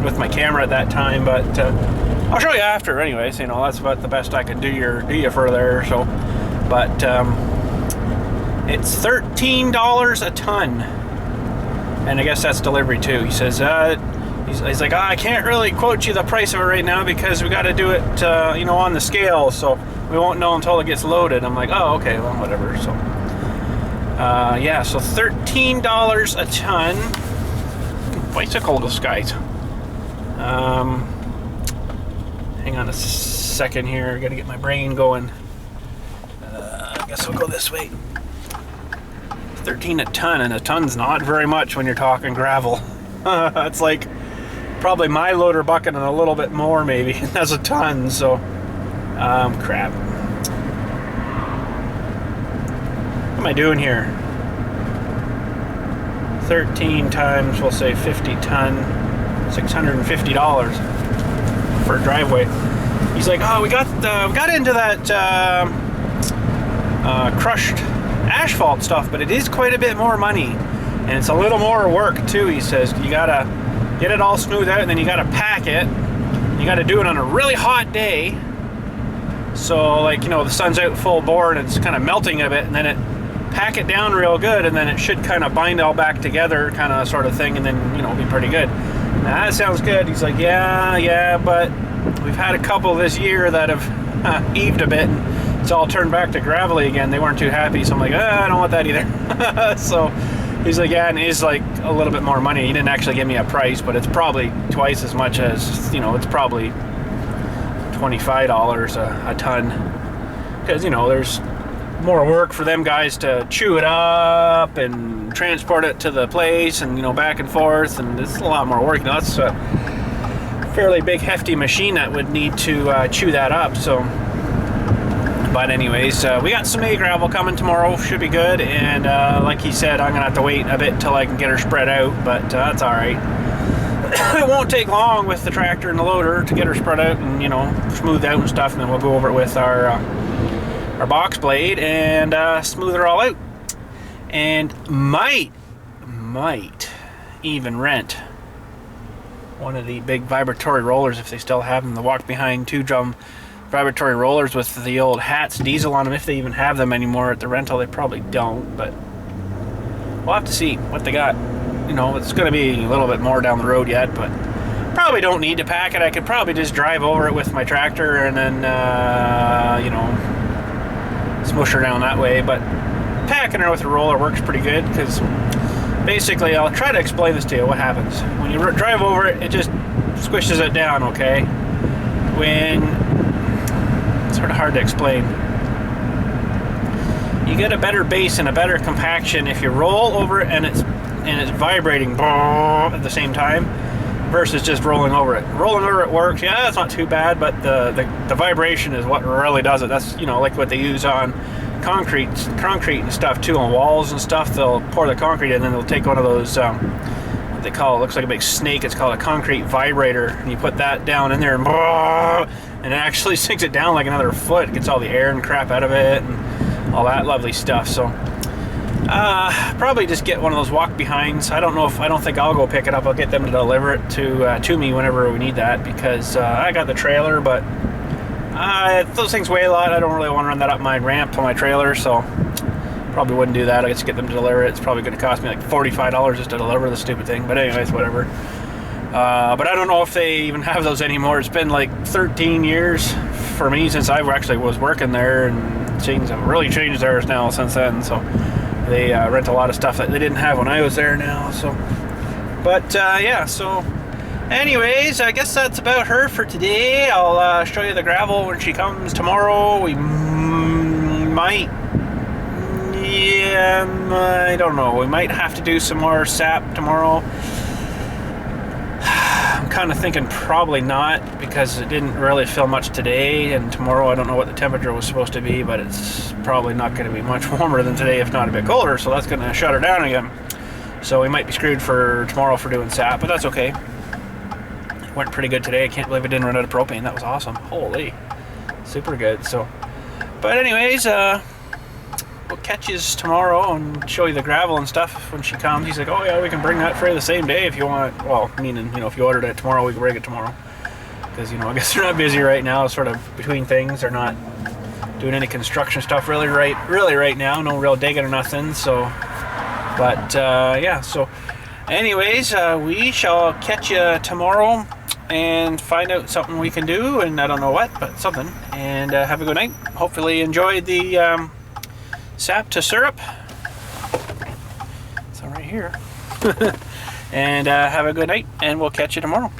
Speaker 1: with my camera at that time, but I'll show you after anyways. You know, that's about the best I can do you for there. So, but it's $13 a ton, and I guess that's delivery too. He says he's like, I can't really quote you the price of it right now because we got to do it you know, on the scale, so we won't know until it gets loaded. I'm like, oh, okay, well, whatever. So yeah, so $13 a ton. Bicycle disguise. Hang on a second here, gotta get my brain going. I guess I'll go this way. 13 a ton, and a ton's not very much when you're talking gravel. It's like probably my loader bucket and a little bit more maybe. That's a ton, so crap. What am I doing here? 13 times, we'll say 50 ton, $650 for a driveway. He's like, oh, we got into that crushed asphalt stuff, but it is quite a bit more money, and it's a little more work too. He says you gotta get it all smoothed out, and then you gotta pack it. You gotta do it on a really hot day, so like, you know, the sun's out full bore and it's kind of melting a bit, and then it pack it down real good, and then it should kind of bind all back together, kind of sort of thing, and then, you know, be pretty good. Now, that sounds good. He's like, yeah, but we've had a couple this year that have heaved a bit, and it's all turned back to gravelly again. They weren't too happy, so I'm like, I don't want that either. So he's like, yeah, and it is like a little bit more money. He didn't actually give me a price, but it's probably twice as much as, you know, it's probably $25 a ton, because, you know, there's more work for them guys to chew it up and transport it to the place, and you know, back and forth, and it's a lot more work. You know, that's a fairly big, hefty machine that would need to chew that up. So, but anyways, we got some A gravel coming tomorrow. Should be good. And like he said, I'm gonna have to wait a bit till I can get her spread out, but that's all right. It won't take long with the tractor and the loader to get her spread out and, you know, smooth out and stuff, and then we'll go over it with our box blade and smooth her all out. And might even rent one of the big vibratory rollers if they still have them, the walk behind 2-drum vibratory rollers with the old Hats diesel on them, if they even have them anymore at the rental. They probably don't, but we'll have to see what they got. You know, it's going to be a little bit more down the road yet, but probably don't need to pack it. I could probably just drive over it with my tractor and then, you know, smush her down that way. But packing her with a roller works pretty good, because basically, I'll try to explain this to you, what happens. When you drive over it, it just squishes it down, okay? It's sort of hard to explain. You get a better base and a better compaction if you roll over it and it's vibrating at the same time versus just rolling over it. Rolling over it works, yeah, that's not too bad, but the vibration is what really does it. That's, you know, like what they use on concrete and stuff too, on walls and stuff. They'll pour the concrete in, and then they'll take one of those what they call, it looks like a big snake, it's called a concrete vibrator, and you put that down in there and it actually sinks it down like another foot. It gets all the air and crap out of it and all that lovely stuff. So probably just get one of those walk behinds. I don't think I'll go pick it up. I'll get them to deliver it to me whenever we need that, because I got the trailer, but those things weigh a lot. I don't really want to run that up my ramp to my trailer, so probably wouldn't do that. I just get them to deliver it. It's probably going to cost me like $45 just to deliver the stupid thing, but anyways, whatever. But I don't know if they even have those anymore. It's been like 13 years for me since I actually was working there, and things have really changed theirs now since then. So they rent a lot of stuff that they didn't have when I was there now. So, but yeah. So, anyways, I guess that's about her for today. I'll show you the gravel when she comes tomorrow. We might. Yeah, I don't know. We might have to do some more sap tomorrow. I'm kind of thinking probably not, because it didn't really feel much today, and tomorrow I don't know what the temperature was supposed to be, but it's probably not going to be much warmer than today, if not a bit colder, so that's going to shut her down again. So we might be screwed for tomorrow for doing sap, but that's okay. It went pretty good today. I can't believe it didn't run out of propane. That was awesome. Holy. Super good. So, but anyways, we'll catch you tomorrow and show you the gravel and stuff when she comes. He's like, oh yeah, we can bring that for you the same day if you want. Well, meaning, you know, if you ordered it tomorrow, we can bring it tomorrow. Because, you know, I guess they're not busy right now, sort of between things. They're not doing any construction stuff really right now. No real digging or nothing. So, but yeah. So, anyways, we shall catch you tomorrow and find out something we can do, and I don't know what, but something. And have a good night. Hopefully enjoyed the sap to syrup. It's all right here. And have a good night, and we'll catch you tomorrow.